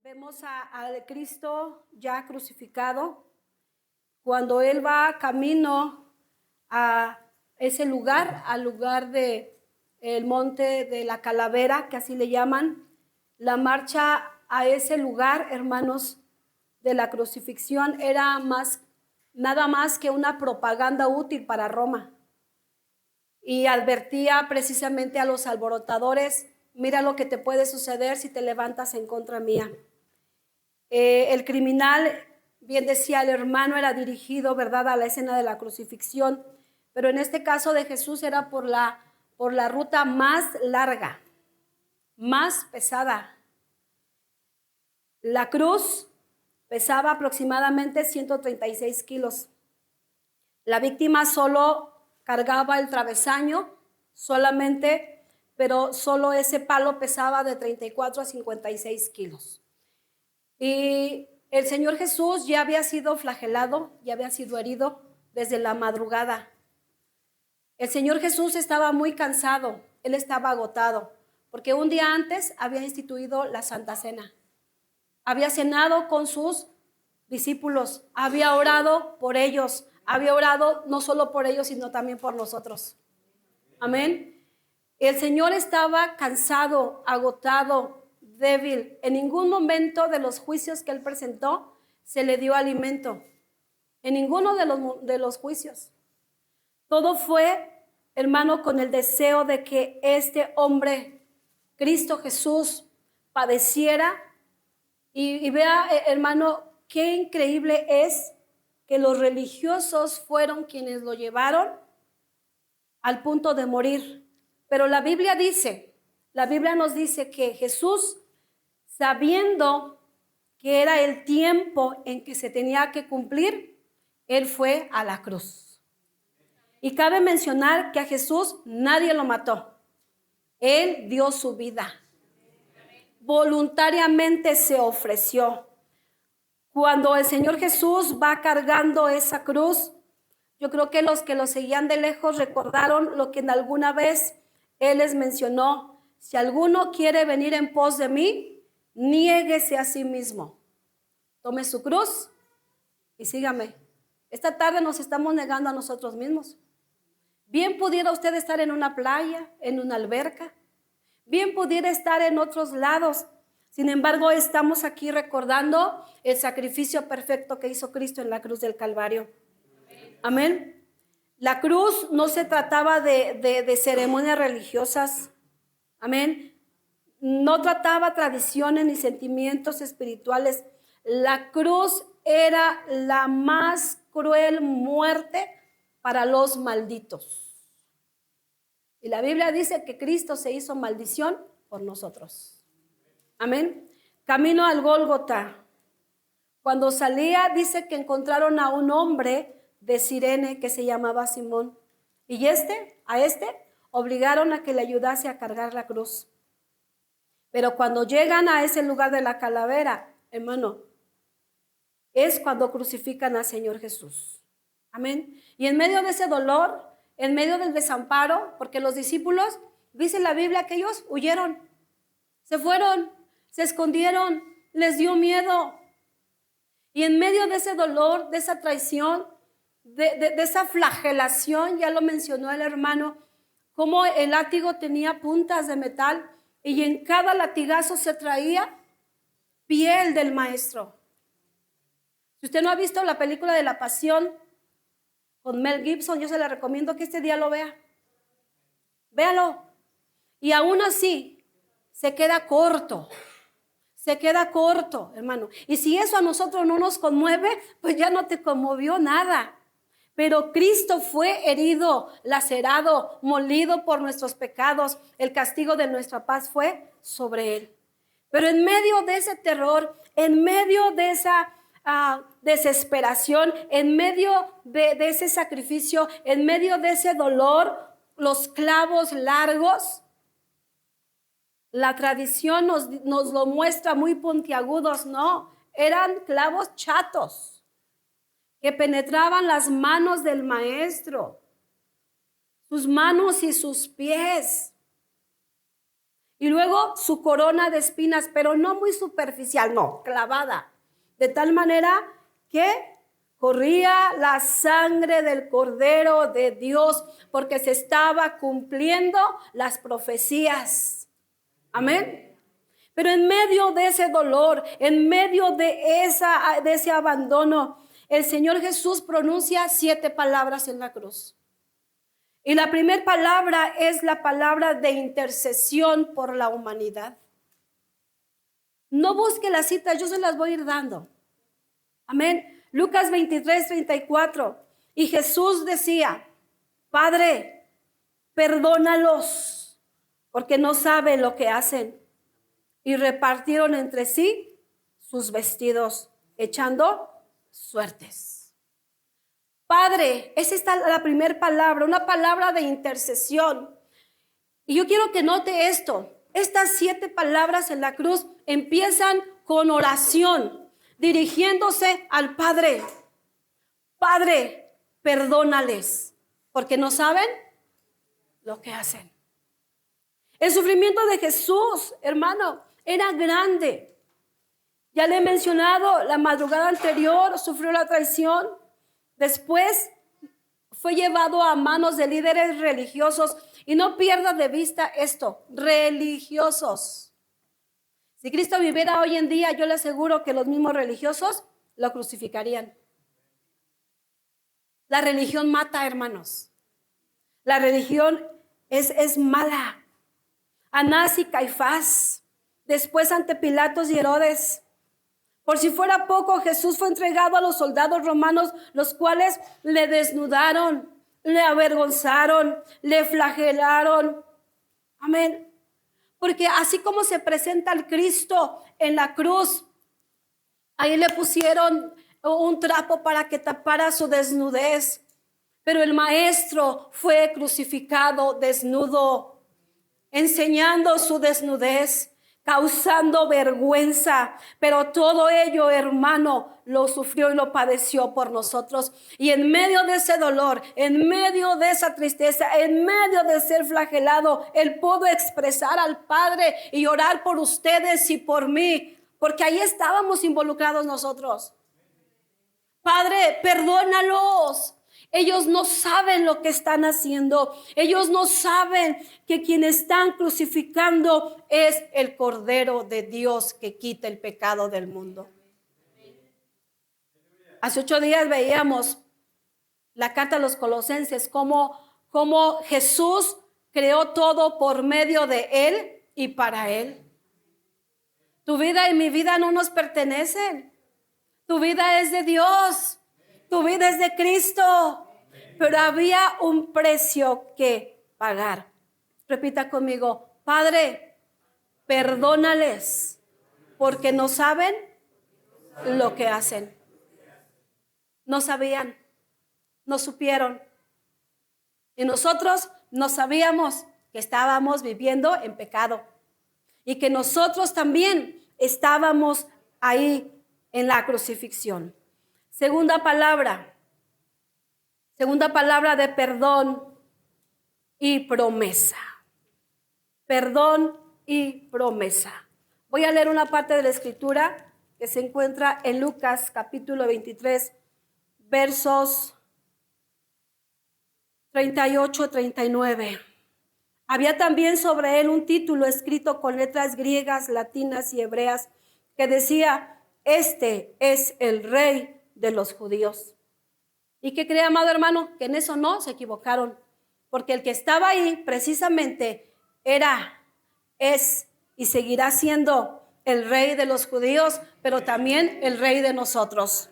Vemos al Cristo ya crucificado, cuando Él va camino a ese lugar, al lugar de el monte de la calavera, que así le llaman. La marcha a ese lugar, hermanos, de la crucifixión era nada más que una propaganda útil para Roma. Y advertía precisamente a los alborotadores: mira lo que te puede suceder si te levantas en contra mía. El criminal, bien decía el hermano, era dirigido, ¿verdad?, a la escena de la crucifixión, pero en este caso de Jesús era por la ruta más larga, más pesada. La cruz pesaba aproximadamente 136 kilos. La víctima solo cargaba el travesaño solamente, pero solo ese palo pesaba de 34 a 56 kilos. Y el Señor Jesús ya había sido flagelado, ya había sido herido desde la madrugada. El Señor Jesús estaba muy cansado, Él estaba agotado, porque un día antes había instituido la Santa Cena. Había cenado con sus discípulos, había orado por ellos, había orado no solo por ellos, sino también por nosotros. Amén. El Señor estaba cansado, agotado, débil. En ningún momento de los juicios que Él presentó se le dio alimento. En ninguno de los juicios. Todo fue, hermano, con el deseo de que este hombre, Cristo Jesús, padeciera. Y vea, hermano, qué increíble es que los religiosos fueron quienes lo llevaron al punto de morir. Pero la Biblia nos dice que Jesús, sabiendo que era el tiempo en que se tenía que cumplir, Él fue a la cruz. Y cabe mencionar que a Jesús nadie lo mató. Él dio su vida. Voluntariamente se ofreció. Cuando el Señor Jesús va cargando esa cruz, yo creo que los que lo seguían de lejos recordaron lo que en alguna vez Él les mencionó: si alguno quiere venir en pos de mí, niéguese a sí mismo, tome su cruz y sígame. Esta tarde nos estamos negando a nosotros mismos. Bien pudiera usted estar en una playa, en una alberca, bien pudiera estar en otros lados. Sin embargo, estamos aquí recordando el sacrificio perfecto que hizo Cristo en la cruz del Calvario. Amén. La cruz no se trataba de ceremonias religiosas. Amén. No trataba tradiciones ni sentimientos espirituales. La cruz era la más cruel muerte para los malditos. Y la Biblia dice que Cristo se hizo maldición por nosotros. Amén. Camino al Gólgota. Cuando salía, dice que encontraron a un hombre de Cirene que se llamaba Simón. Y a este obligaron a que le ayudase a cargar la cruz. Pero cuando llegan a ese lugar de la calavera, hermano, es cuando crucifican al Señor Jesús. Amén. Y en medio de ese dolor, en medio del desamparo, porque los discípulos, dice la Biblia, que ellos huyeron, se fueron, se escondieron, les dio miedo. Y en medio de ese dolor, de esa traición, de esa flagelación, ya lo mencionó el hermano, cómo el látigo tenía puntas de metal y en cada latigazo se traía piel del maestro. Si usted no ha visto la película de La Pasión con Mel Gibson, yo se la recomiendo que este día lo vea. Véalo. Y aún así se queda corto. Se queda corto, hermano. Y si eso a nosotros no nos conmueve, pues ya no te conmovió nada. Pero Cristo fue herido, lacerado, molido por nuestros pecados. El castigo de nuestra paz fue sobre Él. Pero en medio de ese terror, en medio de esa desesperación, en medio de ese sacrificio, en medio de ese dolor, los clavos largos, la tradición nos lo muestra muy puntiagudos, no, eran clavos chatos que penetraban las manos del maestro, sus manos y sus pies. Y luego su corona de espinas, pero no muy superficial, no, clavada. De tal manera que corría la sangre del Cordero de Dios, porque se estaba cumpliendo las profecías. Amén. Pero en medio de ese dolor, en medio de ese abandono, el Señor Jesús pronuncia 7 palabras en la cruz. Y la primera palabra es la palabra de intercesión por la humanidad. No busque las citas, yo se las voy a ir dando. Amén. Lucas 23:34. Y Jesús decía, Padre, perdónalos, porque no saben lo que hacen. Y repartieron entre sí sus vestidos, echando suertes. Padre, esa está la primera palabra, una palabra de intercesión. Y yo quiero que note esto. Estas 7 palabras en la cruz empiezan con oración, dirigiéndose al Padre. Padre, perdónales, porque no saben lo que hacen. El sufrimiento de Jesús, hermano, era grande. Ya le he mencionado, la madrugada anterior sufrió la traición. Después fue llevado a manos de líderes religiosos. Y no pierda de vista esto, religiosos. Si Cristo viviera hoy en día, yo le aseguro que los mismos religiosos lo crucificarían. La religión mata, hermanos. La religión es mala. Anás y Caifás, después ante Pilatos y Herodes. Por si fuera poco, Jesús fue entregado a los soldados romanos, los cuales le desnudaron, le avergonzaron, le flagelaron. Amén. Porque así como se presenta al Cristo en la cruz, ahí le pusieron un trapo para que tapara su desnudez. Pero el maestro fue crucificado desnudo, enseñando su desnudez, causando vergüenza, pero todo ello, hermano, lo sufrió y lo padeció por nosotros. Y en medio de ese dolor, en medio de esa tristeza, en medio de ser flagelado, Él pudo expresar al Padre y orar por ustedes y por mí, porque ahí estábamos involucrados nosotros. Padre, perdónalos. Ellos no saben lo que están haciendo. Ellos no saben que quien están crucificando es el Cordero de Dios que quita el pecado del mundo. Hace 8 días veíamos la carta a los Colosenses, cómo Jesús creó todo por medio de Él y para Él. Tu vida y mi vida no nos pertenecen. Tu vida es de Dios. Tu vida es de Cristo, pero había un precio que pagar. Repita conmigo, Padre, perdónales, porque no saben lo que hacen. No sabían, no supieron. Y nosotros no sabíamos que estábamos viviendo en pecado y que nosotros también estábamos ahí en la crucifixión. Segunda palabra de perdón y promesa. Perdón y promesa. Voy a leer una parte de la escritura que se encuentra en Lucas capítulo 23, versos 38-39. Había también sobre él un título escrito con letras griegas, latinas y hebreas que decía, este es el Rey de los judíos. ¿Y qué cree, amado hermano? Que en eso no se equivocaron, porque el que estaba ahí precisamente es y seguirá siendo el Rey de los judíos, pero también el Rey de nosotros.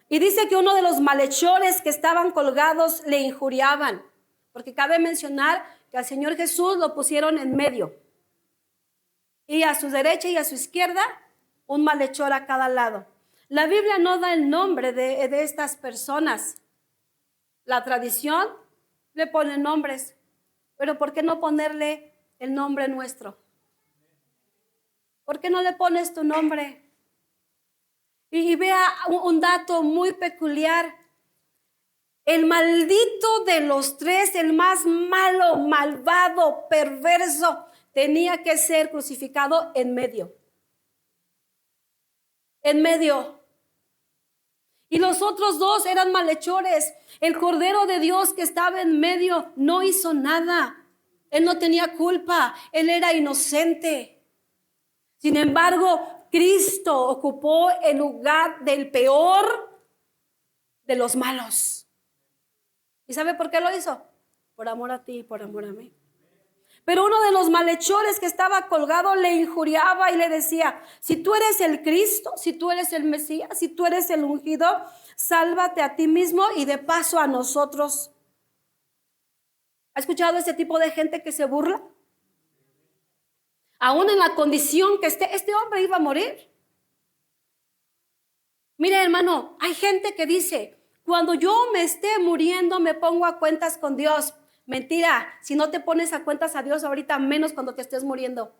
Y dice que uno de los malhechores que estaban colgados le injuriaban, porque cabe mencionar que al Señor Jesús lo pusieron en medio, y a su derecha y a su izquierda un malhechor a cada lado. La Biblia no da el nombre de estas personas. La tradición le pone nombres, pero ¿por qué no ponerle el nombre nuestro? ¿Por qué no le pones tu nombre? Y vea un dato muy peculiar. El maldito de los tres, el más malo, malvado, perverso, tenía que ser crucificado en medio. En medio. Y los otros dos eran malhechores. El Cordero de Dios que estaba en medio no hizo nada. Él no tenía culpa. Él era inocente. Sin embargo, Cristo ocupó el lugar del peor de los malos. ¿Y sabe por qué lo hizo? Por amor a ti y por amor a mí. Pero uno de los malhechores que estaba colgado le injuriaba y le decía: si tú eres el Cristo, si tú eres el Mesías, si tú eres el ungido, sálvate a ti mismo y de paso a nosotros. ¿Ha escuchado ese tipo de gente que se burla? Aún en la condición que este hombre iba a morir. Mire, hermano, hay gente que dice: cuando yo me esté muriendo me pongo a cuentas con Dios. Mentira, si no te pones a cuentas a Dios ahorita, menos cuando te estés muriendo.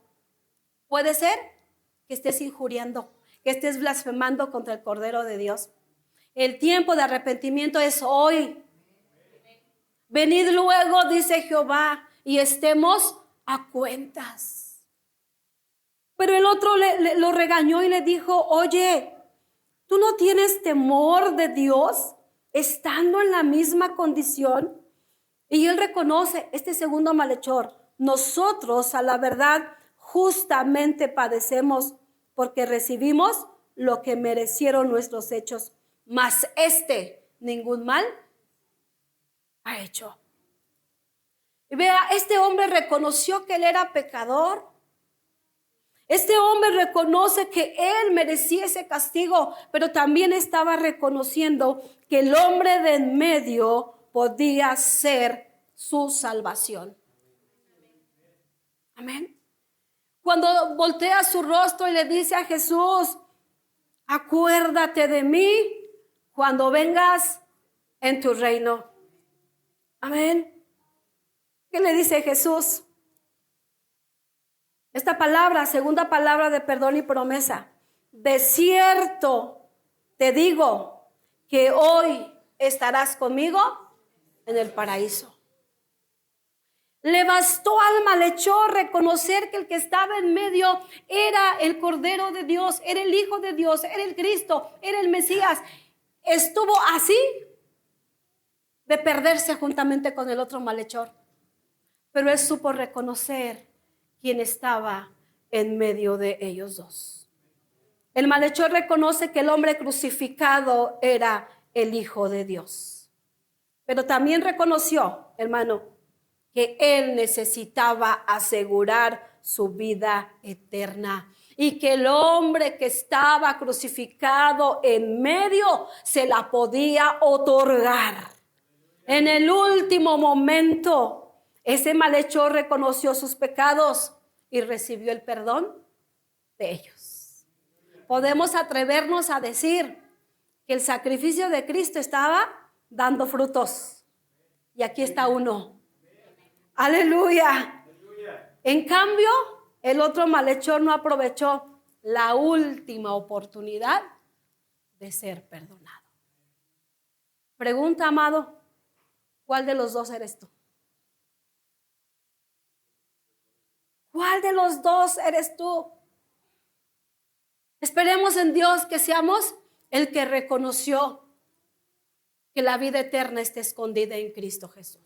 Puede ser que estés injuriando, que estés blasfemando contra el Cordero de Dios. El tiempo de arrepentimiento es hoy. Venid luego, dice Jehová, y estemos a cuentas. Pero el otro lo regañó y le dijo: oye, ¿tú no tienes temor de Dios estando en la misma condición? Y él reconoce, este segundo malhechor: nosotros a la verdad justamente padecemos porque recibimos lo que merecieron nuestros hechos, mas ningún mal ha hecho. Y vea, este hombre reconoció que él era pecador. Este hombre reconoce que él merecía ese castigo, pero también estaba reconociendo que el hombre de en medio podía ser su salvación. Amén. Cuando voltea su rostro y le dice a Jesús: acuérdate de mí cuando vengas en tu reino. Amén. ¿Qué le dice Jesús? Esta palabra, segunda palabra de perdón y promesa: de cierto te digo que hoy estarás conmigo en el paraíso. Le bastó al malhechor reconocer que el que estaba en medio era el Cordero de Dios, era el Hijo de Dios, era el Cristo, era el Mesías. Estuvo así de perderse juntamente con el otro malhechor. Pero él supo reconocer quién estaba en medio de ellos dos. El malhechor reconoce que el hombre crucificado era el Hijo de Dios. Pero también reconoció, hermano, que él necesitaba asegurar su vida eterna y que el hombre que estaba crucificado en medio se la podía otorgar. En el último momento, ese malhechor reconoció sus pecados y recibió el perdón de ellos. Podemos atrevernos a decir que el sacrificio de Cristo estaba dando frutos. Y aquí está uno. Aleluya. En cambio, el otro malhechor no aprovechó la última oportunidad de ser perdonado. Pregunta, amado, ¿cuál de los dos eres tú? ¿Cuál de los dos eres tú? Esperemos en Dios que seamos el que reconoció que la vida eterna está escondida en Cristo Jesús.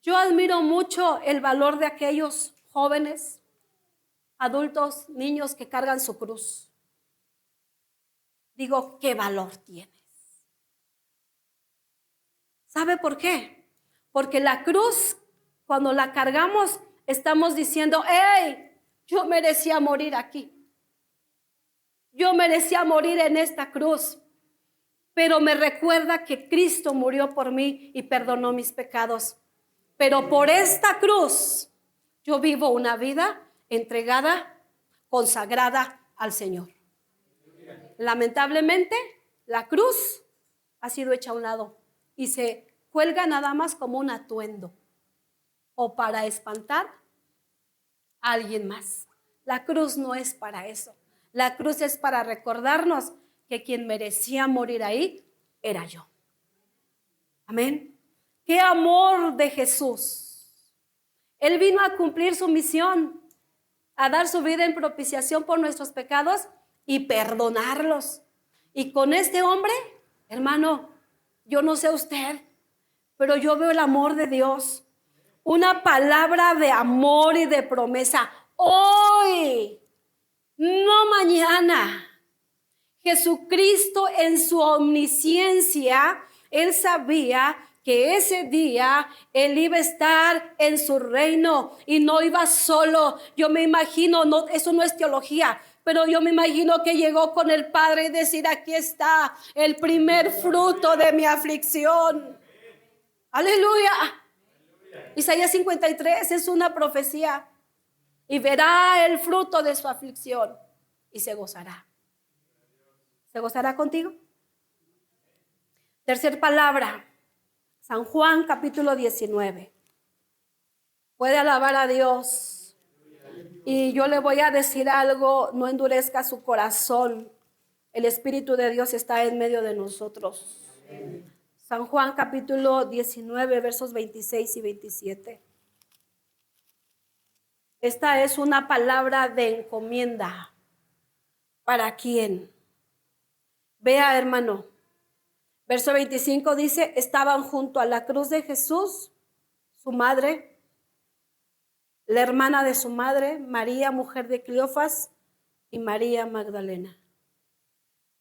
Yo admiro mucho el valor de aquellos jóvenes, adultos, niños que cargan su cruz. Digo, ¿qué valor tienes? ¿Sabe por qué? Porque la cruz, cuando la cargamos, estamos diciendo: ¡hey! Yo merecía morir aquí. Yo merecía morir en esta cruz. Pero me recuerda que Cristo murió por mí y perdonó mis pecados. Pero por esta cruz yo vivo una vida entregada, consagrada al Señor. Lamentablemente, la cruz ha sido hecha a un lado y se cuelga nada más como un atuendo o para espantar a alguien más. La cruz no es para eso. La cruz es para recordarnos que quien merecía morir ahí era yo. Amén. Qué amor de Jesús. Él vino a cumplir su misión, a dar su vida en propiciación por nuestros pecados y perdonarlos. Y con este hombre, hermano, yo no sé usted, pero yo veo el amor de Dios. Una palabra de amor y de promesa. Hoy, no mañana. Jesucristo en su omnisciencia, Él sabía que ese día Él iba a estar en su reino y no iba solo. Yo me imagino, no, eso no es teología, pero yo me imagino que llegó con el Padre y decir: aquí está el primer fruto de mi aflicción. Aleluya. Isaías 53 es una profecía. Y verá el fruto de su aflicción y se gozará. ¿Se gozará contigo? Tercer palabra, San Juan capítulo 19. Puede alabar a Dios. Y yo le voy a decir algo: no endurezca su corazón. El Espíritu de Dios está en medio de nosotros. San Juan capítulo 19, versos 26 y 27. Esta es una palabra de encomienda. ¿Para quién? Vea, hermano. Verso 25 dice: estaban junto a la cruz de Jesús, su madre, la hermana de su madre, María, mujer de Cleofas, y María Magdalena.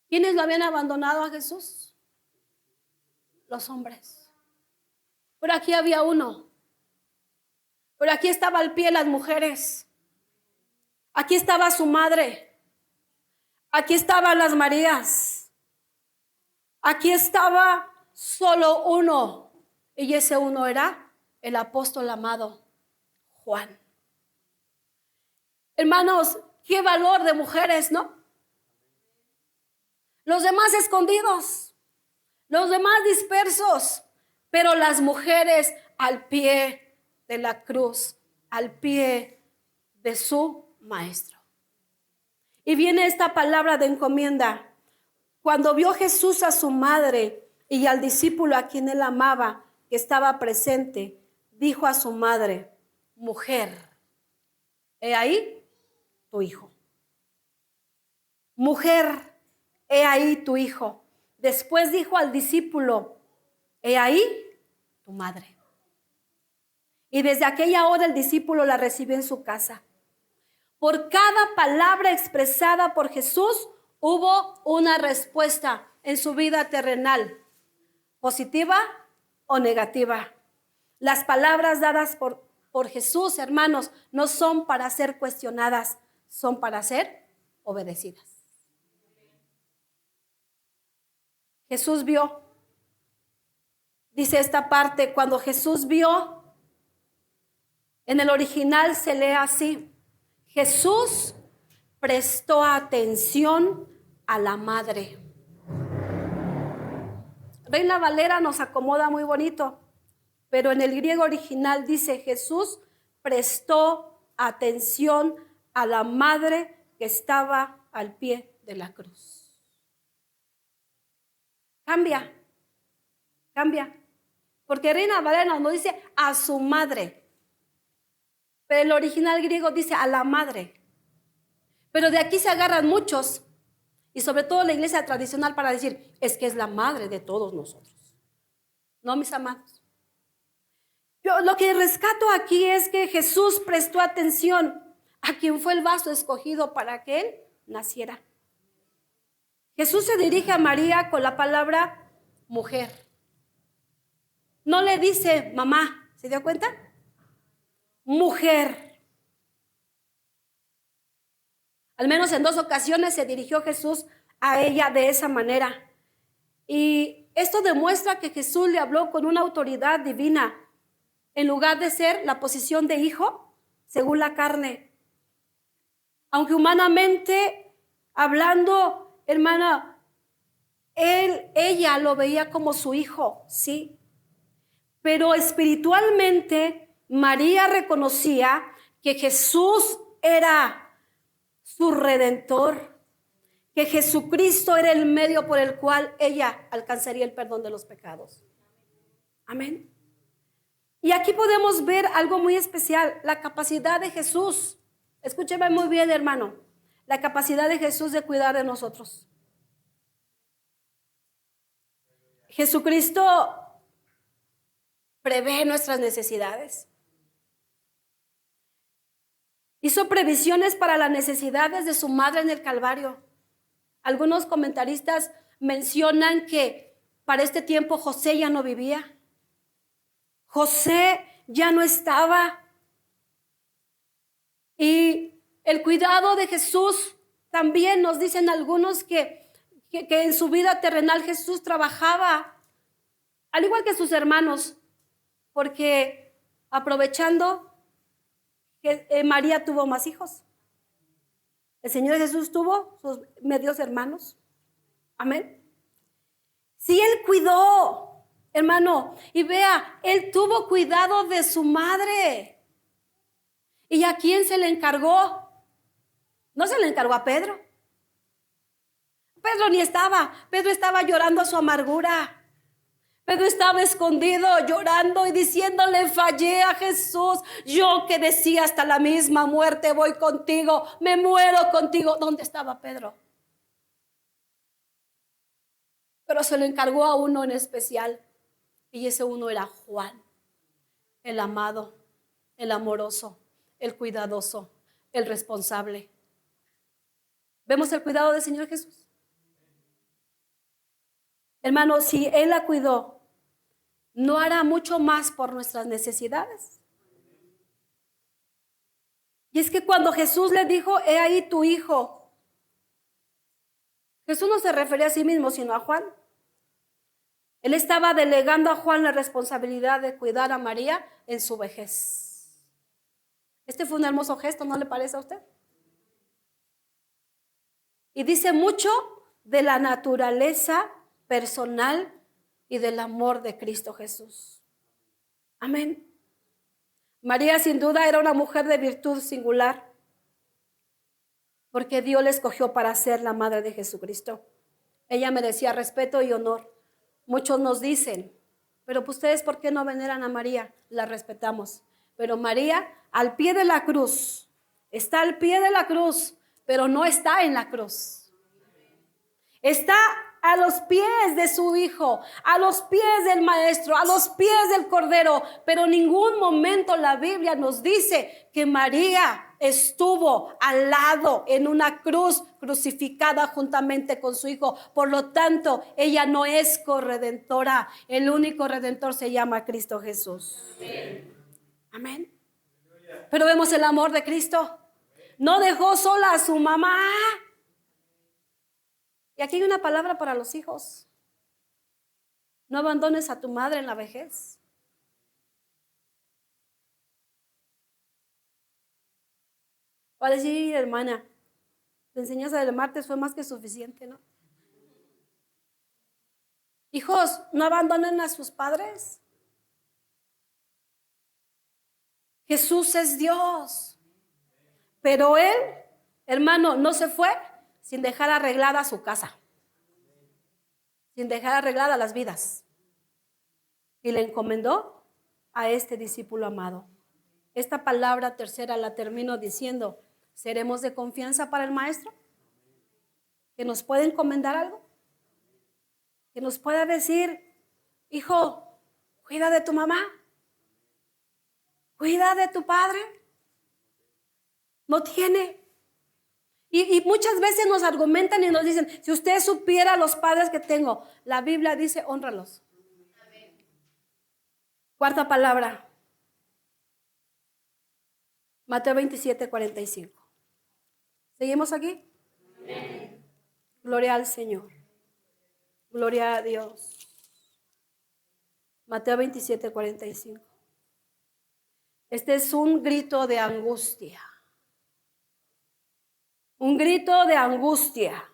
¿Quiénes lo habían abandonado a Jesús? Los hombres. Pero aquí había uno. Pero aquí estaba al pie las mujeres. Aquí estaba su madre. Aquí estaban las Marías. Aquí estaba solo uno. Y ese uno era el apóstol amado Juan. Hermanos, qué valor de mujeres, ¿no? Los demás escondidos, los demás dispersos, pero las mujeres al pie de la cruz, al pie de su maestro. Y viene esta palabra de encomienda. Cuando vio Jesús a su madre y al discípulo a quien él amaba, que estaba presente, dijo a su madre: mujer, he ahí tu hijo. Mujer, he ahí tu hijo. Después dijo al discípulo: he ahí tu madre. Y desde aquella hora el discípulo la recibió en su casa. Por cada palabra expresada por Jesús hubo una respuesta en su vida terrenal, positiva o negativa. Las palabras dadas por Jesús, hermanos, no son para ser cuestionadas, son para ser obedecidas. Jesús vio, dice esta parte, cuando Jesús vio, en el original se lee así: Jesús prestó atención a la madre. Reina Valera nos acomoda muy bonito, pero en el griego original dice: Jesús prestó atención a la madre que estaba al pie de la cruz. Cambia, porque Reina Valera nos dice a su madre, pero el original griego dice a la madre. Pero de aquí se agarran muchos, y sobre todo la iglesia tradicional, para decir: es que es la madre de todos nosotros. No, mis amados. Yo lo que rescato aquí es que Jesús prestó atención a quien fue el vaso escogido para que él naciera. Jesús se dirige a María con la palabra mujer. No le dice mamá, ¿se dio cuenta? Mujer. Al menos en 2 ocasiones se dirigió Jesús a ella de esa manera. Y esto demuestra que Jesús le habló con una autoridad divina, en lugar de ser la posición de hijo según la carne. Aunque humanamente hablando, hermana, ella lo veía como su hijo, sí. Pero espiritualmente María reconocía que Jesús era su redentor, que Jesucristo era el medio por el cual ella alcanzaría el perdón de los pecados. Amén. Y aquí podemos ver algo muy especial, la capacidad de Jesús. Escúcheme muy bien, hermano, la capacidad de Jesús de cuidar de nosotros. Jesucristo prevé nuestras necesidades. Hizo previsiones para las necesidades de su madre en el Calvario. Algunos comentaristas mencionan que para este tiempo José ya no vivía. José ya no estaba. Y el cuidado de Jesús también nos dicen algunos que en su vida terrenal Jesús trabajaba, al igual que sus hermanos, porque aprovechando que María tuvo más hijos. El Señor Jesús tuvo sus medios hermanos. Amén. Sí, Él cuidó, hermano, y vea, Él tuvo cuidado de su madre. ¿Y a quién se le encargó? No se le encargó a Pedro. Pedro ni estaba. Pedro estaba llorando su amargura. Pedro estaba escondido, llorando y diciéndole, fallé a Jesús. Yo que decía hasta la misma muerte voy contigo, me muero contigo. ¿Dónde estaba Pedro? Pero se lo encargó a uno en especial. Y ese uno era Juan, el amado, el amoroso, el cuidadoso, el responsable. ¿Vemos el cuidado del Señor Jesús? Hermano, si Él la cuidó, ¿no hará mucho más por nuestras necesidades? Y es que cuando Jesús le dijo, he ahí tu hijo, Jesús no se refería a sí mismo, sino a Juan. Él estaba delegando a Juan la responsabilidad de cuidar a María en su vejez. Este fue un hermoso gesto, ¿no le parece a usted? Y dice mucho de la naturaleza personal y del amor de Cristo Jesús. Amén. María sin duda era una mujer de virtud singular, porque Dios la escogió para ser la madre de Jesucristo. Ella merecía respeto y honor. Muchos nos dicen, pero pues ustedes ¿por qué no veneran a María? La respetamos. Pero María al pie de la cruz, está al pie de la cruz, pero no está en la cruz. Está a los pies de su Hijo, a los pies del Maestro, a los pies del Cordero, pero en ningún momento la Biblia nos dice que María estuvo al lado en una cruz crucificada juntamente con su Hijo. Por lo tanto, ella no es corredentora. El único redentor se llama Cristo Jesús. Amén. Pero vemos el amor de Cristo. No dejó sola a su mamá. Y aquí hay una palabra para los hijos. No abandones a tu madre en la vejez. Va a decir, hermana, la enseñanza del martes fue más que suficiente, ¿no? Hijos, no abandonen a sus padres. Jesús es Dios. Pero Él, hermano, no se fue sin dejar arreglada su casa, sin dejar arregladas las vidas. Y le encomendó a este discípulo amado. Esta palabra tercera la termino diciendo, ¿seremos de confianza para el Maestro? ¿Que nos puede encomendar algo? ¿Que nos pueda decir, hijo, cuida de tu mamá? ¿Cuida de tu padre? No tiene. Y muchas veces nos argumentan y nos dicen, si usted supiera los padres que tengo, la Biblia dice, hónralos. Cuarta palabra, Mateo 27:45. ¿Seguimos aquí? Amén. Gloria al Señor. Gloria a Dios. Mateo 27:45. Este es un grito de angustia. Un grito de angustia.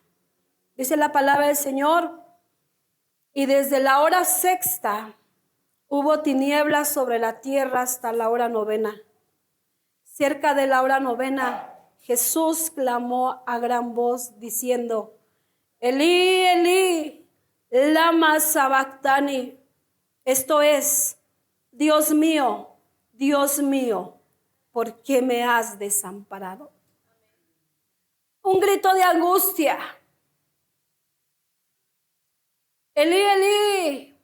Dice la palabra del Señor. Y desde la hora sexta hubo tinieblas sobre la tierra hasta la hora novena. Cerca de la hora novena, Jesús clamó a gran voz diciendo, Elí, Elí, lama sabactani. Esto es, Dios mío, ¿por qué me has desamparado? Un grito de angustia. Elí, Elí,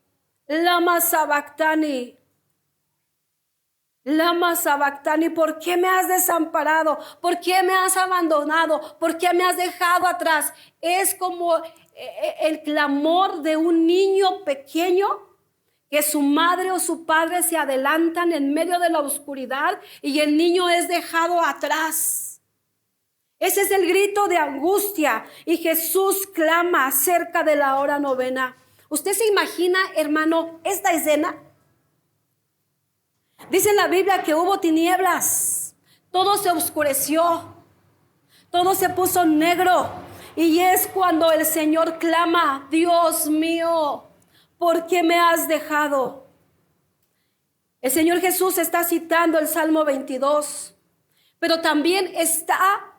lama sabactani. Lama sabactani, ¿por qué me has desamparado? ¿Por qué me has abandonado? ¿Por qué me has dejado atrás? Es como el clamor de un niño pequeño que su madre o su padre se adelantan en medio de la oscuridad y el niño es dejado atrás. Ese es el grito de angustia y Jesús clama cerca de la hora novena. ¿Usted se imagina, hermano, esta escena? Dice en la Biblia que hubo tinieblas, todo se oscureció, todo se puso negro. Y es cuando el Señor clama, Dios mío, ¿por qué me has dejado? El Señor Jesús está citando el Salmo 22, pero también está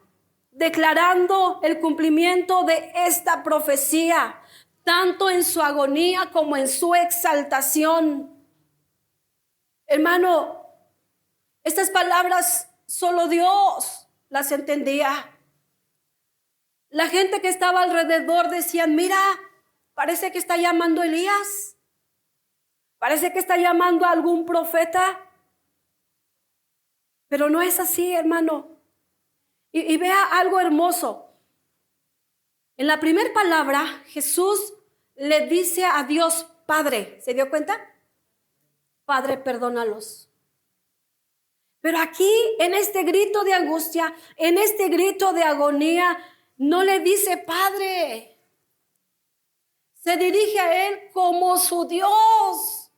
declarando el cumplimiento de esta profecía, tanto en su agonía como en su exaltación. Hermano, estas palabras solo Dios las entendía. La gente que estaba alrededor decían, mira, parece que está llamando a Elías. Parece que está llamando a algún profeta. Pero no es así, hermano. Y vea algo hermoso. En la primera palabra, Jesús le dice a Dios Padre. ¿Se dio cuenta? Padre, perdónalos. Pero aquí, en este grito de angustia, en este grito de agonía, no le dice Padre. Se dirige a Él como su Dios.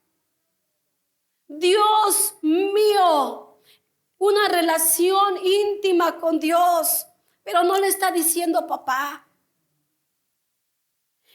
Dios mío. Una relación íntima con Dios. Pero no le está diciendo papá.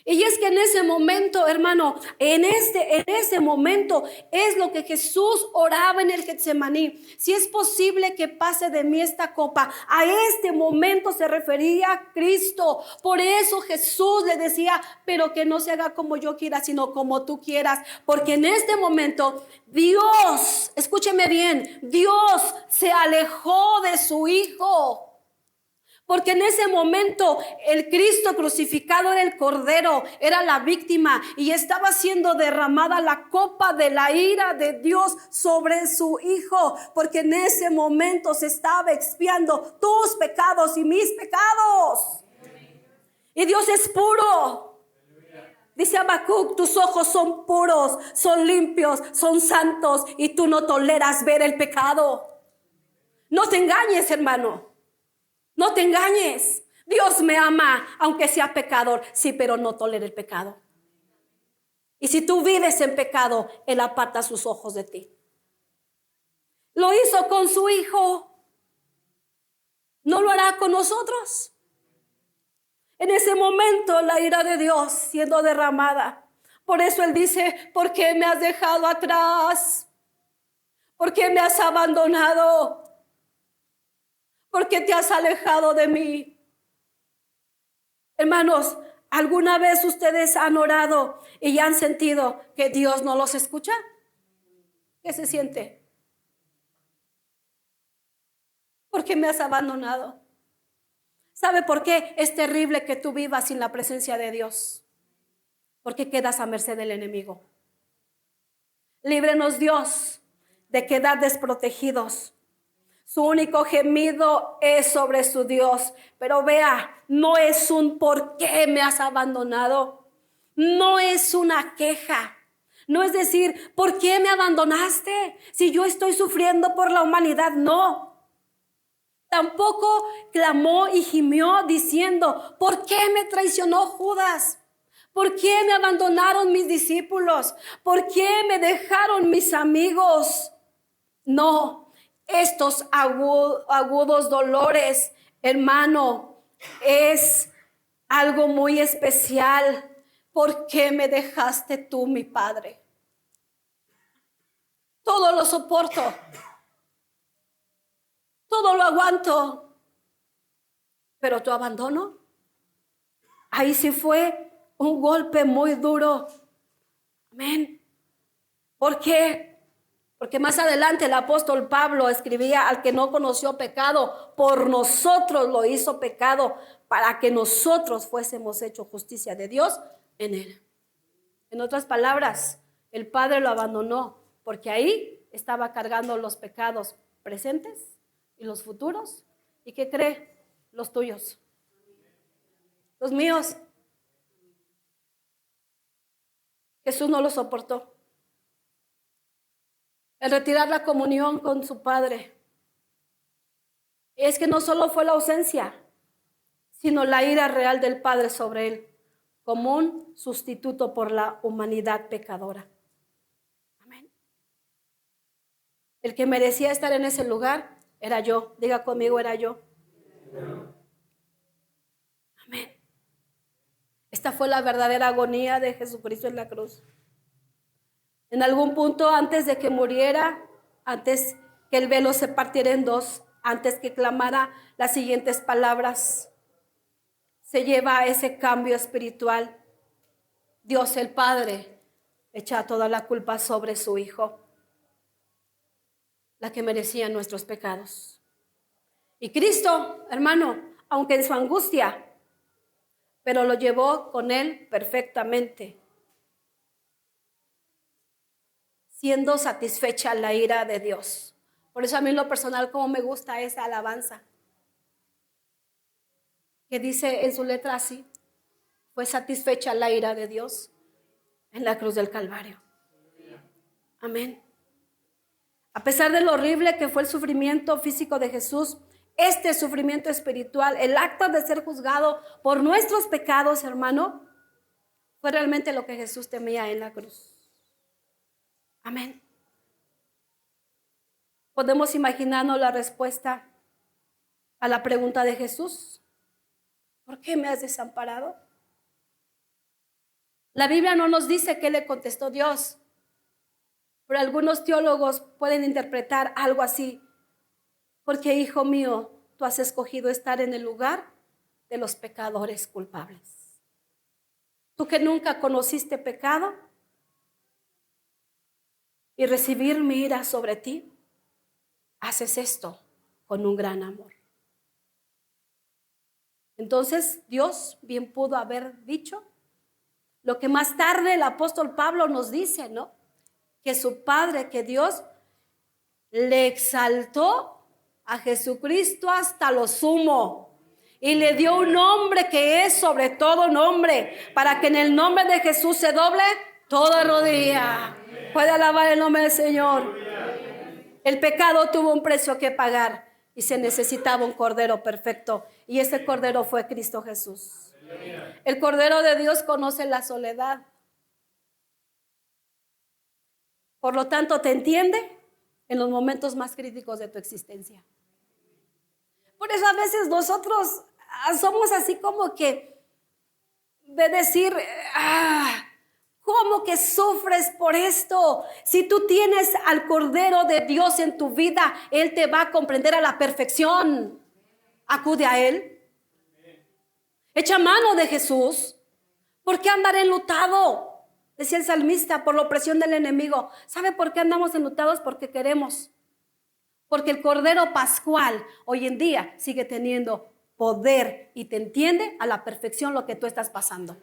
Y es que en ese momento, hermano, en ese momento es lo que Jesús oraba en el Getsemaní. Si es posible que pase de mí esta copa. A este momento se refería a Cristo. Por eso Jesús le decía, pero que no se haga como yo quiera, sino como tú quieras. Porque en este momento Dios, escúcheme bien, Dios se alejó de su Hijo. Porque en ese momento el Cristo crucificado era el Cordero, era la víctima y estaba siendo derramada la copa de la ira de Dios sobre su Hijo. Porque en ese momento se estaba expiando tus pecados y mis pecados. Y Dios es puro. Dice Habacuc, tus ojos son puros, son limpios, son santos y tú no toleras ver el pecado. No te engañes, hermano. No te engañes. Dios me ama, aunque sea pecador. Sí, pero no tolera el pecado. Y si tú vives en pecado, Él aparta sus ojos de ti. Lo hizo con su Hijo. ¿No lo hará con nosotros? En ese momento, la ira de Dios siendo derramada. Por eso Él dice, ¿por qué me has dejado atrás? ¿Por qué me has abandonado? ¿Por qué te has alejado de mí? Hermanos, ¿alguna vez ustedes han orado y han sentido que Dios no los escucha? ¿Qué se siente? ¿Por qué me has abandonado? ¿Sabe por qué es terrible que tú vivas sin la presencia de Dios? Porque quedas a merced del enemigo. Líbrenos, Dios, de quedar desprotegidos. Su único gemido es sobre su Dios. Pero vea, no es un ¿por qué me has abandonado? No es una queja. No es decir, ¿por qué me abandonaste? Si yo estoy sufriendo por la humanidad, no. Tampoco clamó y gimió diciendo, ¿por qué me traicionó Judas? ¿Por qué me abandonaron mis discípulos? ¿Por qué me dejaron mis amigos? No. Estos agudos dolores, hermano, es algo muy especial. ¿Por qué me dejaste tú, mi Padre? Todo lo soporto. Todo lo aguanto. Pero tu abandono, ahí sí fue un golpe muy duro. Amén. ¿Por qué? Porque más adelante el apóstol Pablo escribía: al que no conoció pecado, por nosotros lo hizo pecado, para que nosotros fuésemos hechos justicia de Dios en él. En otras palabras, el Padre lo abandonó porque ahí estaba cargando los pecados presentes y los futuros. ¿Y qué cree? Los tuyos, los míos. Jesús no lo soportó. El retirar la comunión con su Padre, es que no solo fue la ausencia, sino la ira real del Padre sobre él, como un sustituto por la humanidad pecadora. Amén. El que merecía estar en ese lugar era yo. Diga conmigo, era yo. Amén. Esta fue la verdadera agonía de Jesucristo en la cruz. En algún punto, antes de que muriera, antes que el velo se partiera en dos, antes que clamara las siguientes palabras, se lleva a ese cambio espiritual. Dios el Padre echa toda la culpa sobre su Hijo, la que merecía nuestros pecados. Y Cristo, hermano, aunque en su angustia, pero lo llevó con él perfectamente, siendo satisfecha la ira de Dios. Por eso a mí en lo personal, como me gusta esa alabanza, que dice en su letra así: fue satisfecha la ira de Dios en la cruz del Calvario. Amén. A pesar de lo horrible que fue el sufrimiento físico de Jesús, este sufrimiento espiritual, el acto de ser juzgado por nuestros pecados, hermano, fue realmente lo que Jesús temía en la cruz. Amén. Podemos imaginarnos la respuesta a la pregunta de Jesús: ¿por qué me has desamparado? La Biblia no nos dice qué le contestó Dios, pero algunos teólogos pueden interpretar algo así: porque, hijo mío, tú has escogido estar en el lugar de los pecadores culpables. Tú que nunca conociste pecado y recibir mi ira sobre ti, haces esto con un gran amor. Entonces Dios bien pudo haber dicho lo que más tarde el apóstol Pablo nos dice, ¿no? Que su Padre, que Dios le exaltó a Jesucristo hasta lo sumo y le dio un nombre que es sobre todo nombre, para que en el nombre de Jesús se doble toda rodilla. Puede alabar el nombre del Señor. El pecado tuvo un precio que pagar y se necesitaba un cordero perfecto, y ese cordero fue Cristo Jesús. El Cordero de Dios conoce la soledad, por lo tanto te entiende en los momentos más críticos de tu existencia. Por eso a veces nosotros somos así como que de decir: ¿cómo que sufres por esto? Si tú tienes al Cordero de Dios en tu vida, Él te va a comprender a la perfección. Acude a Él. Echa mano de Jesús. ¿Por qué andar enlutado? Decía el salmista: por la opresión del enemigo. ¿Sabe por qué andamos enlutados? Porque queremos. Porque el Cordero Pascual hoy en día sigue teniendo poder y te entiende a la perfección lo que tú estás pasando.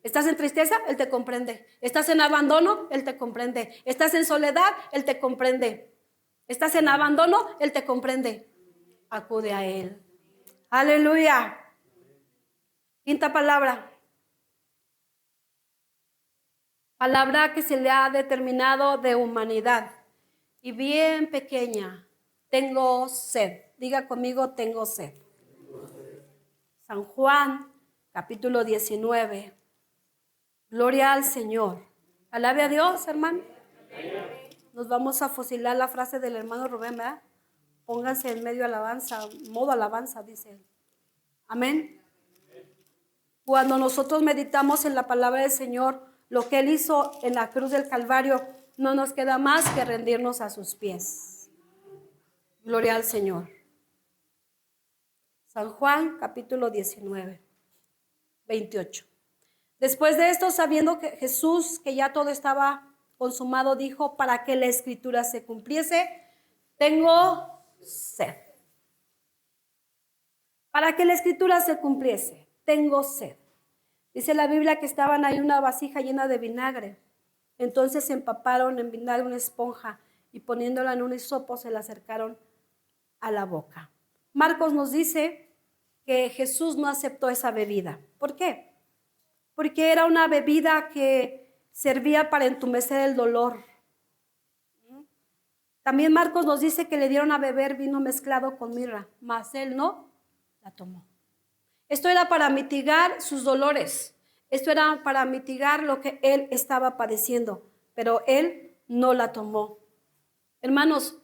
¿Estás en tristeza? Él te comprende. ¿Estás en abandono? Él te comprende. ¿Estás en soledad? Él te comprende. ¿Estás en abandono? Él te comprende. Acude a Él. Aleluya. Quinta palabra. Palabra que se le ha determinado de humanidad. Y bien pequeña: tengo sed. Diga conmigo: tengo sed. San Juan, capítulo 19. Gloria al Señor. Alabe a Dios, hermano. Nos vamos a fusilar la frase del hermano Rubén, ¿verdad? Pónganse en medio alabanza, modo alabanza, dice él. Amén. Cuando nosotros meditamos en la palabra del Señor, lo que Él hizo en la cruz del Calvario, no nos queda más que rendirnos a sus pies. Gloria al Señor. San Juan, capítulo 19, 28. Después de esto, sabiendo que Jesús, que ya todo estaba consumado, dijo, para que la escritura se cumpliese, tengo sed. Para que la escritura se cumpliese, tengo sed. Dice la Biblia que estaban ahí una vasija llena de vinagre. Entonces se empaparon en vinagre una esponja y poniéndola en un hisopo se la acercaron a la boca. Marcos nos dice que Jesús no aceptó esa bebida. ¿Por qué? Porque era una bebida que servía para entumecer el dolor. También Marcos nos dice que le dieron a beber vino mezclado con mirra, mas él no la tomó. Esto era para mitigar sus dolores. Esto era para mitigar lo que él estaba padeciendo, pero él no la tomó. Hermanos,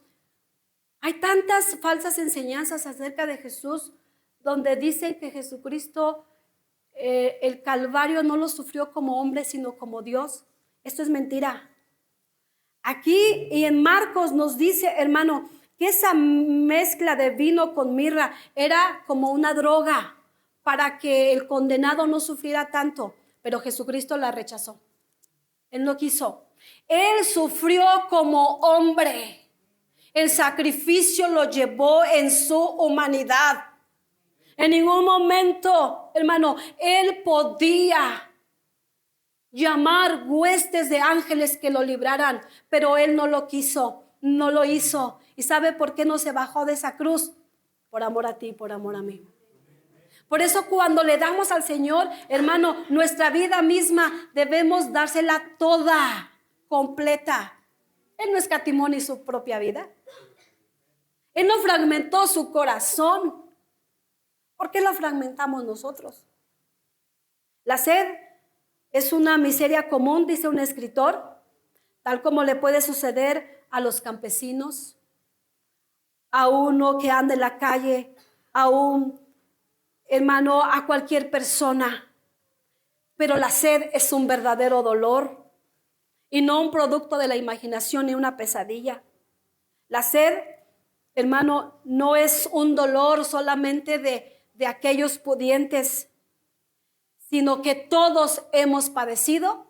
hay tantas falsas enseñanzas acerca de Jesús donde dicen que Jesucristo el Calvario no lo sufrió como hombre, sino como Dios. Esto es mentira. Aquí y en Marcos nos dice, hermano, que esa mezcla de vino con mirra era como una droga para que el condenado no sufriera tanto, pero Jesucristo la rechazó. Él no quiso. Él sufrió como hombre. El sacrificio lo llevó en su humanidad. En ningún momento, hermano, él podía llamar huestes de ángeles que lo libraran, pero él no lo quiso, no lo hizo. ¿Y sabe por qué no se bajó de esa cruz? Por amor a ti, por amor a mí. Por eso cuando le damos al Señor, hermano, nuestra vida misma debemos dársela toda, completa. Él no escatimó ni su propia vida. Él no fragmentó su corazón. ¿Por qué la fragmentamos nosotros? La sed es una miseria común, dice un escritor, tal como le puede suceder a los campesinos, a uno que anda en la calle, a un hermano, a cualquier persona. Pero la sed es un verdadero dolor y no un producto de la imaginación ni una pesadilla. La sed, hermano, no es un dolor solamente de aquellos pudientes, sino que todos hemos padecido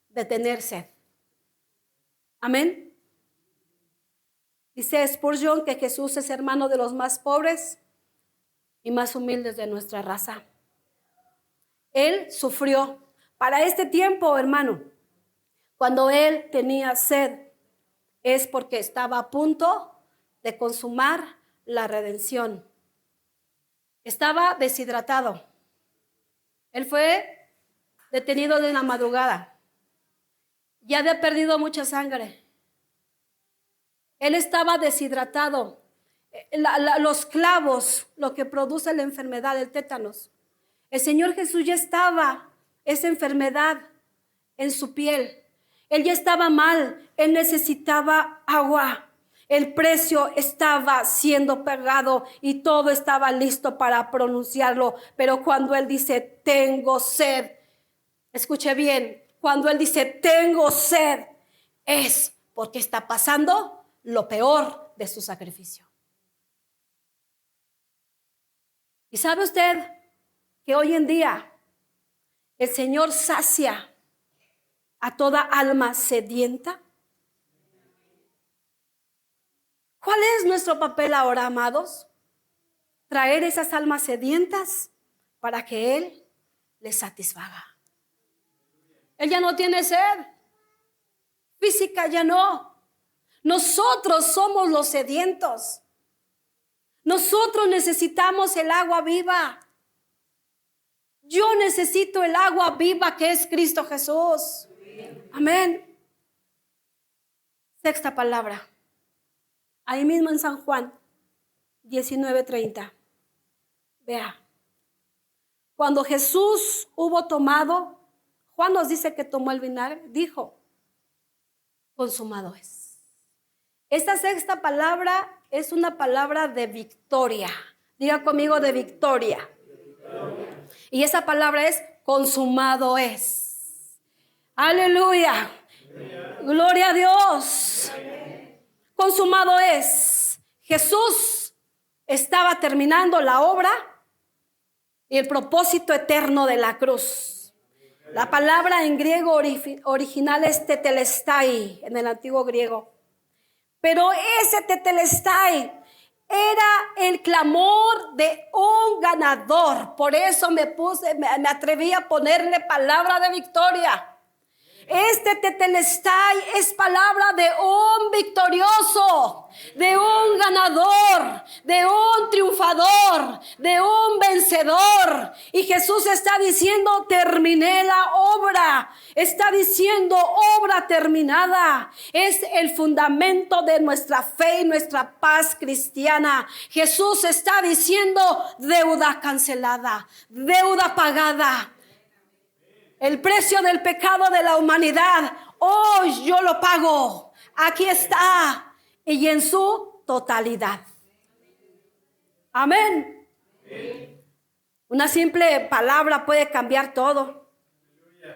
de tener sed. Amén. Dice Spurgeon que Jesús es hermano de los más pobres y más humildes de nuestra raza. Él sufrió. Para este tiempo, hermano, cuando él tenía sed, es porque estaba a punto de consumar la redención. Estaba deshidratado. Él fue detenido de la madrugada. Ya había perdido mucha sangre. Él estaba deshidratado. Los clavos, lo que produce la enfermedad del tétanos. El Señor Jesús ya estaba esa enfermedad en su piel. Él ya estaba mal. Él necesitaba agua. El precio estaba siendo pagado y todo estaba listo para pronunciarlo. Pero cuando él dice, tengo sed, escuche bien, cuando él dice, tengo sed, es porque está pasando lo peor de su sacrificio. ¿Y sabe usted que hoy en día el Señor sacia a toda alma sedienta? ¿Cuál es nuestro papel ahora, amados? Traer esas almas sedientas para que Él les satisfaga. Él ya no tiene sed física, ya no. Nosotros somos los sedientos. Nosotros necesitamos el agua viva. Yo necesito el agua viva que es Cristo Jesús. Amén. Sexta palabra. Ahí mismo en San Juan 19:30. Vea. Cuando Jesús hubo tomado, Juan nos dice que tomó el vinagre, dijo, consumado es. Esta sexta palabra es una palabra de victoria. Diga conmigo, de victoria. Y esa palabra es consumado es. Aleluya. Gloria a Dios. Consumado es. Jesús estaba terminando la obra y el propósito eterno de la cruz. La palabra en griego original es tetelestai, en el antiguo griego. Pero ese tetelestai era el clamor de un ganador. Por eso me atreví a ponerle palabra de victoria. Este tetelestai es palabra de un victorioso, de un ganador, de un triunfador, de un vencedor. Y Jesús está diciendo: terminé la obra. Está diciendo: obra terminada. Es el fundamento de nuestra fe y nuestra paz cristiana. Jesús está diciendo: deuda cancelada, deuda pagada. El precio del pecado de la humanidad, hoy yo lo pago. Aquí está. Y en su totalidad. Amén. Una simple palabra puede cambiar todo.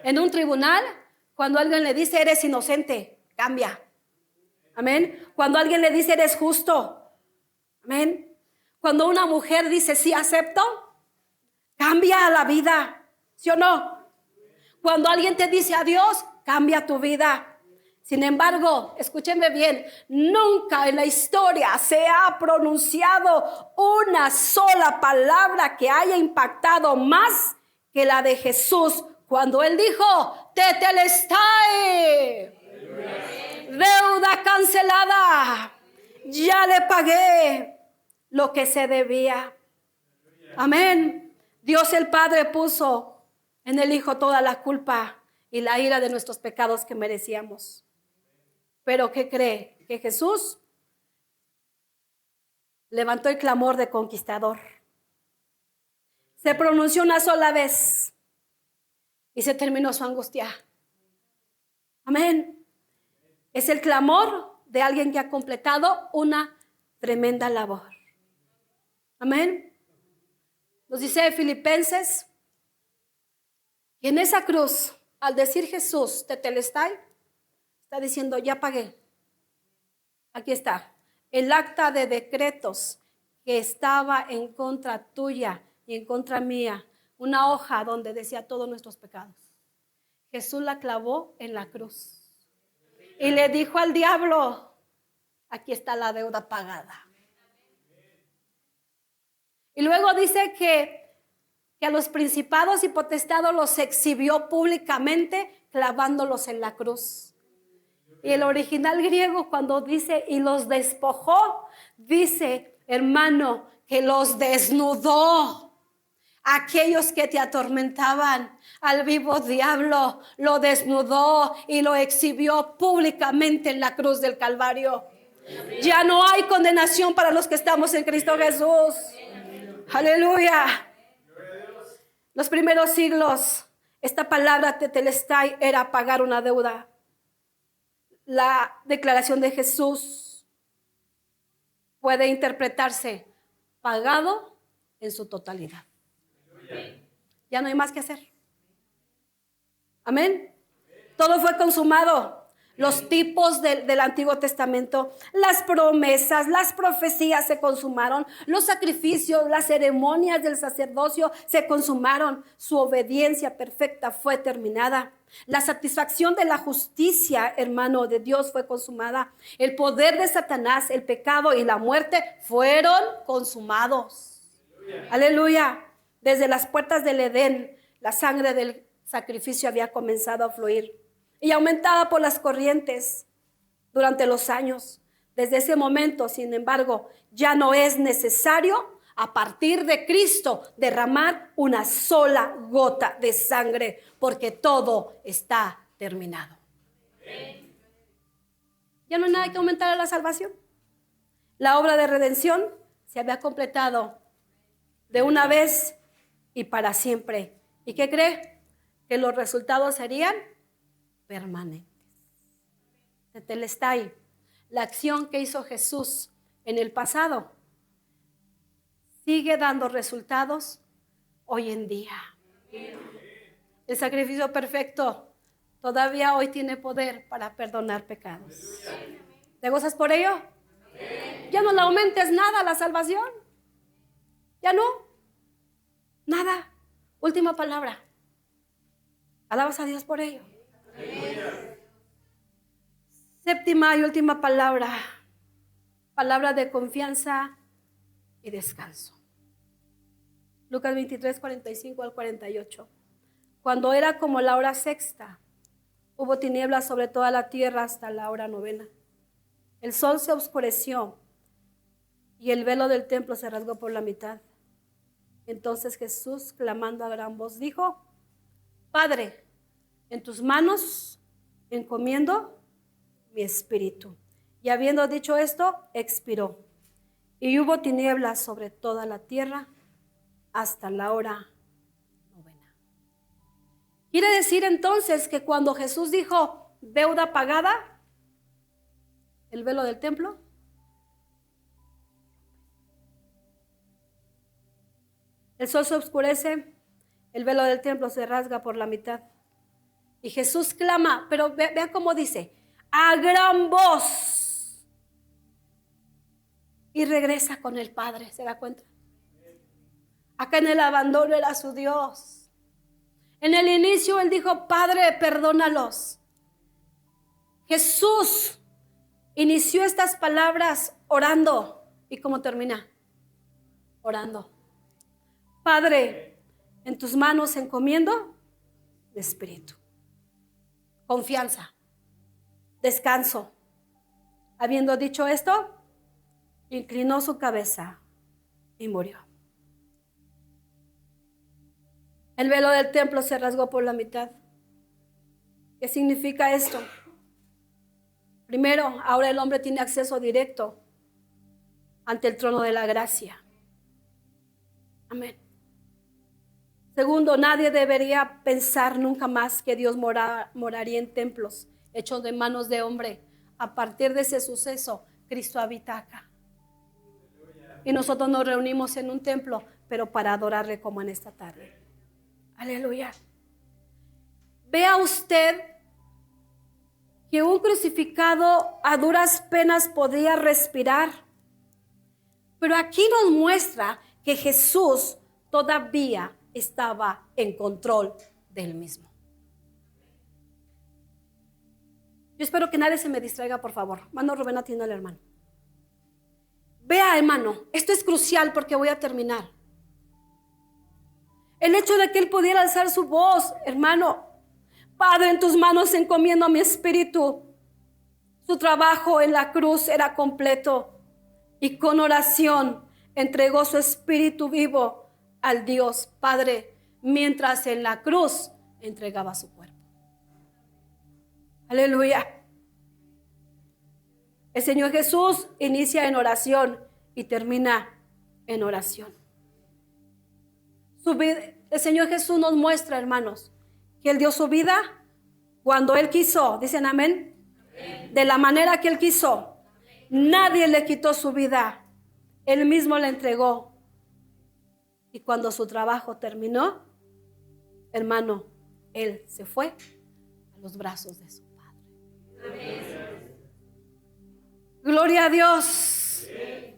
En un tribunal, cuando alguien le dice eres inocente, cambia. Amén. Cuando alguien le dice eres justo. Amén. Cuando una mujer dice sí acepto, cambia la vida. ¿Sí o no? Cuando alguien te dice adiós, cambia tu vida. Sin embargo, escúchenme bien, nunca en la historia se ha pronunciado una sola palabra que haya impactado más que la de Jesús cuando Él dijo: tetelestai, deuda cancelada, ya le pagué lo que se debía. Amén. Dios el Padre puso en el Hijo toda la culpa y la ira de nuestros pecados que merecíamos. Pero ¿qué cree? Que Jesús levantó el clamor de conquistador. Se pronunció una sola vez y se terminó su angustia. Amén. Es el clamor de alguien que ha completado una tremenda labor. Amén. Nos dice Filipenses, y en esa cruz, al decir Jesús, tetelestai, está diciendo: ya pagué. Aquí está. El acta de decretos que estaba en contra tuya y en contra mía. Una hoja donde decía todos nuestros pecados. Jesús la clavó en la cruz. Y le dijo al diablo: aquí está la deuda pagada. Y luego dice que a los principados y potestados los exhibió públicamente clavándolos en la cruz. Y el original griego, cuando dice y los despojó, dice, hermano, que los desnudó. Aquellos que te atormentaban, al vivo diablo lo desnudó y lo exhibió públicamente en la cruz del Calvario. Ya no hay condenación para los que estamos en Cristo Jesús. Aleluya. Los primeros siglos, esta palabra tetelestai era pagar una deuda. La declaración de Jesús puede interpretarse pagado en su totalidad. Ya no hay más que hacer. Amén. Todo fue consumado. Los tipos del Antiguo Testamento, las promesas, las profecías se consumaron, los sacrificios, las ceremonias del sacerdocio se consumaron, su obediencia perfecta fue terminada. La satisfacción de la justicia, hermano, de Dios fue consumada. El poder de Satanás, el pecado y la muerte fueron consumados. Aleluya. Desde las puertas del Edén, la sangre del sacrificio había comenzado a fluir. Y aumentada por las corrientes durante los años. Desde ese momento, sin embargo, ya no es necesario a partir de Cristo derramar una sola gota de sangre, porque todo está terminado. Ya no hay nada que aumentar a la salvación. La obra de redención se había completado de una vez y para siempre. ¿Y qué cree? Que los resultados serían permanentes. Tetelestai, la acción que hizo Jesús en el pasado, sigue dando resultados hoy en día. El sacrificio perfecto todavía hoy tiene poder para perdonar pecados. ¿Te gozas por ello? Ya no le aumentes nada a la salvación. Ya no. Nada. Última palabra. ¿Alabas a Dios por ello? Séptima y última palabra. Palabra de confianza y descanso. Lucas 23, 45 al 48. Cuando era como la hora sexta, hubo tinieblas sobre toda la tierra hasta la hora novena. El sol se oscureció y el velo del templo se rasgó por la mitad. Entonces Jesús, clamando a gran voz, dijo: Padre, en tus manos encomiendo mi espíritu. Y habiendo dicho esto, expiró. Y hubo tinieblas sobre toda la tierra hasta la hora novena. Quiere decir entonces que cuando Jesús dijo deuda pagada, el velo del templo, el sol se oscurece, el velo del templo se rasga por la mitad. Y Jesús clama, pero vean cómo dice, a gran voz. Y regresa con el Padre, ¿se da cuenta? Acá en el abandono era su Dios. En el inicio Él dijo, Padre, perdónalos. Jesús inició estas palabras orando. ¿Y cómo termina? Orando. Padre, en tus manos encomiendo mi espíritu. Confianza, descanso. Habiendo dicho esto, inclinó su cabeza y murió. El velo del templo se rasgó por la mitad. ¿Qué significa esto? Primero, ahora el hombre tiene acceso directo ante el trono de la gracia. Amén. Segundo, nadie debería pensar nunca más que Dios moraría en templos hechos de manos de hombre. A partir de ese suceso, Cristo habita acá. Y nosotros nos reunimos en un templo, pero para adorarle como en esta tarde. Aleluya. Vea usted que un crucificado a duras penas podía respirar. Pero aquí nos muestra que Jesús todavía estaba en control del mismo. Yo espero que nadie se me distraiga, por favor. Mano Rubén, atienda al hermano. Vea, hermano, esto es crucial porque voy a terminar. El hecho de que él pudiera alzar su voz, hermano, Padre, en tus manos encomiendo mi espíritu. Su trabajo en la cruz era completo y con oración entregó su espíritu vivo al Dios Padre, mientras en la cruz entregaba su cuerpo. Aleluya. El Señor Jesús inicia en oración y termina en oración. El Señor Jesús nos muestra, hermanos, que Él dio su vida cuando Él quiso. ¿Dicen amén? Amén. De la manera que Él quiso. Amén. Nadie le quitó su vida. Él mismo la entregó. Y cuando su trabajo terminó, hermano, Él se fue a los brazos de su Padre. Amén. Gloria a Dios. Amén.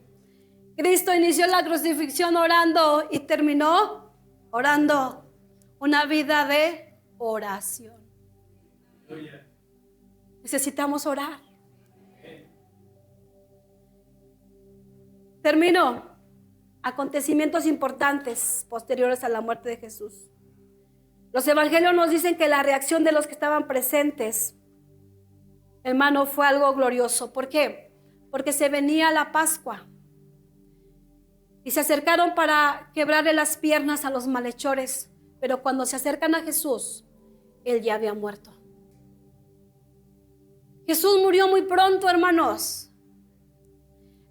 Cristo inició la crucifixión orando y terminó orando. Una vida de oración. Aleluya. Necesitamos orar. Termino. Acontecimientos importantes posteriores a la muerte de Jesús. Los evangelios nos dicen que la reacción de los que estaban presentes, hermano, fue algo glorioso. ¿Por qué? Porque se venía la Pascua. Y se acercaron para quebrarle las piernas a los malhechores. Pero cuando se acercan a Jesús, Él ya había muerto. Jesús murió muy pronto, hermanos.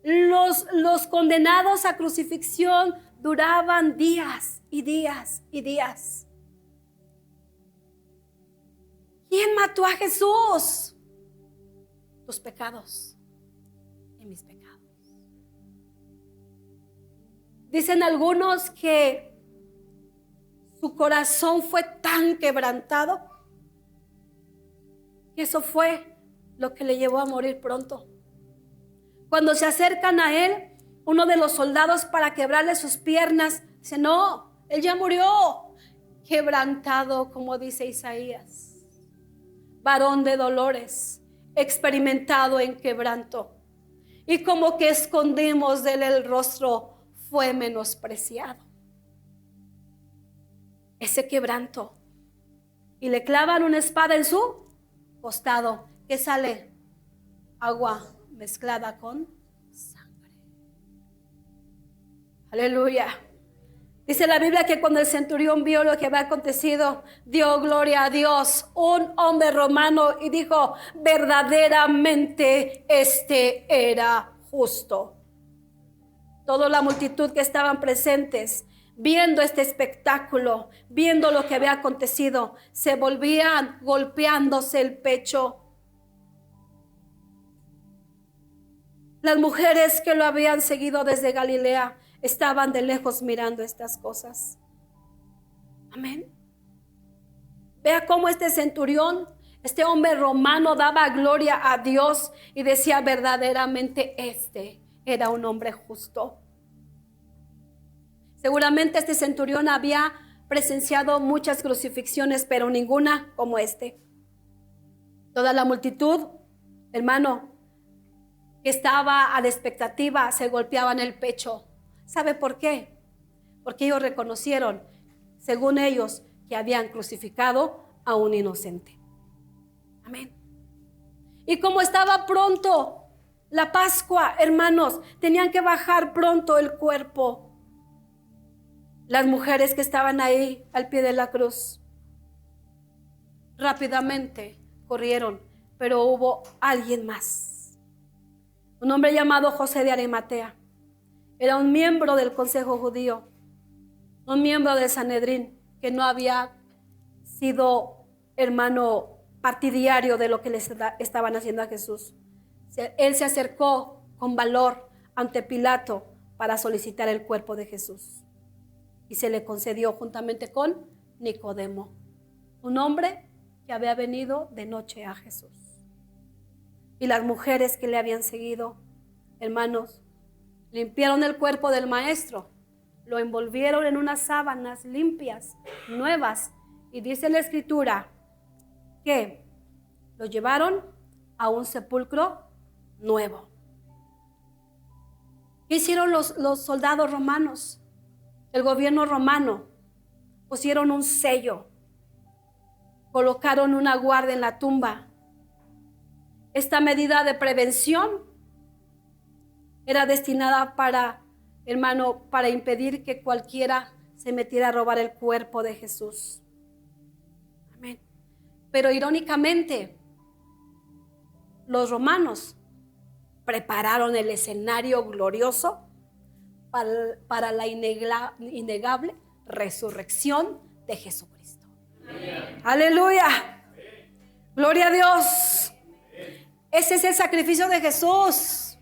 Los condenados a crucifixión duraban días y días y días. ¿Quién mató a Jesús? Tus pecados y mis pecados. Dicen algunos que su corazón fue tan quebrantado que eso fue lo que le llevó a morir pronto. Cuando se acercan a Él, uno de los soldados para quebrarle sus piernas dice, no, Él ya murió. quebrantado, como dice Isaías, varón de dolores, experimentado en quebranto, y como que escondimos de él el rostro, fue menospreciado. Ese quebranto. Y le clavan una espada en su costado. ¿Qué sale? Agua mezclada con sangre. Aleluya. Dice la Biblia que cuando el centurión vio lo que había acontecido, dio gloria a Dios, un hombre romano, y dijo: verdaderamente este era justo. Toda la multitud que estaban presentes, viendo este espectáculo, viendo lo que había acontecido, se volvían golpeándose el pecho. Las mujeres que lo habían seguido desde Galilea estaban de lejos mirando estas cosas. Amén. Vea cómo este centurión, este hombre romano, daba gloria a Dios y decía: verdaderamente este era un hombre justo. Seguramente este centurión había presenciado muchas crucifixiones, pero ninguna como este. Toda la multitud, hermano, que estaba a la expectativa, se golpeaban el pecho. ¿Sabe por qué? Porque ellos reconocieron, según ellos, que habían crucificado a un inocente. Amén. Y como estaba pronto la Pascua, hermanos, tenían que bajar pronto el cuerpo. Las mujeres que estaban ahí al pie de la cruz rápidamente corrieron, pero hubo alguien más. Un hombre llamado José de Arimatea. Era un miembro del Consejo Judío, un miembro del Sanedrín, que no había sido, hermano, partidario de lo que les estaban haciendo a Jesús. Él se acercó con valor ante Pilato para solicitar el cuerpo de Jesús. Y se le concedió juntamente con Nicodemo, un hombre que había venido de noche a Jesús. Y las mujeres que le habían seguido, hermanos, limpiaron el cuerpo del maestro, lo envolvieron en unas sábanas limpias, nuevas, y dice la Escritura que lo llevaron a un sepulcro nuevo. ¿Qué hicieron los soldados romanos? El gobierno romano pusieron un sello, colocaron una guardia en la tumba. Esta medida de prevención era destinada para, hermano, para impedir que cualquiera se metiera a robar el cuerpo de Jesús. Amén. Pero irónicamente, los romanos prepararon el escenario glorioso para la innegable resurrección de Jesucristo. Amén. Aleluya. Amén. Gloria a Dios. Amén. Ese es el sacrificio de Jesús.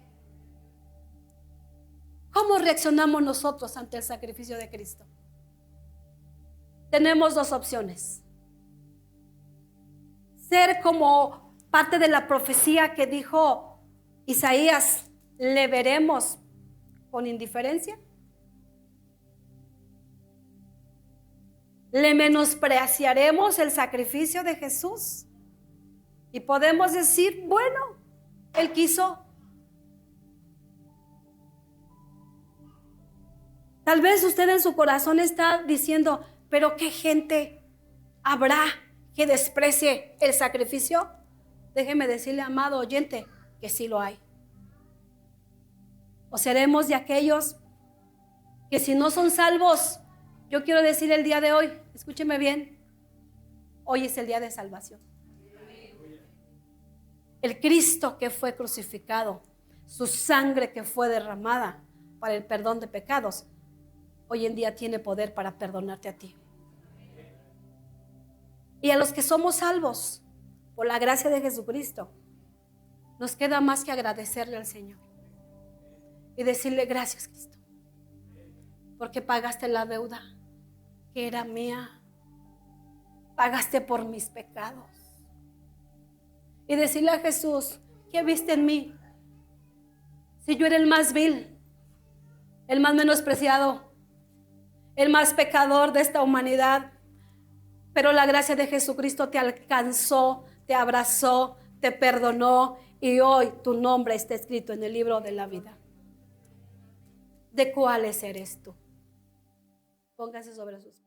¿Cómo reaccionamos nosotros ante el sacrificio de Cristo? Tenemos dos opciones. Ser como parte de la profecía que dijo Isaías: ¿le veremos con indiferencia? ¿Le menospreciaremos el sacrificio de Jesús? Y podemos decir: bueno, Él quiso. Tal vez usted en su corazón está diciendo: pero ¿qué gente habrá que desprecie el sacrificio? Déjeme decirle, amado oyente, que sí lo hay. O seremos de aquellos que, si no son salvos, yo quiero decir el día de hoy, escúcheme bien, hoy es el día de salvación. El Cristo que fue crucificado, su sangre que fue derramada para el perdón de pecados, hoy en día tiene poder para perdonarte a ti. Y a los que somos salvos por la gracia de Jesucristo, nos queda más que agradecerle al Señor y decirle: gracias, Cristo, porque pagaste la deuda que era mía, pagaste por mis pecados. Y decirle a Jesús: ¿qué viste en mí? Si yo era el más vil, el más menospreciado, el más pecador de esta humanidad, pero la gracia de Jesucristo te alcanzó, te abrazó, te perdonó y hoy tu nombre está escrito en el libro de la vida. ¿De cuáles eres tú? Póngase sobre sus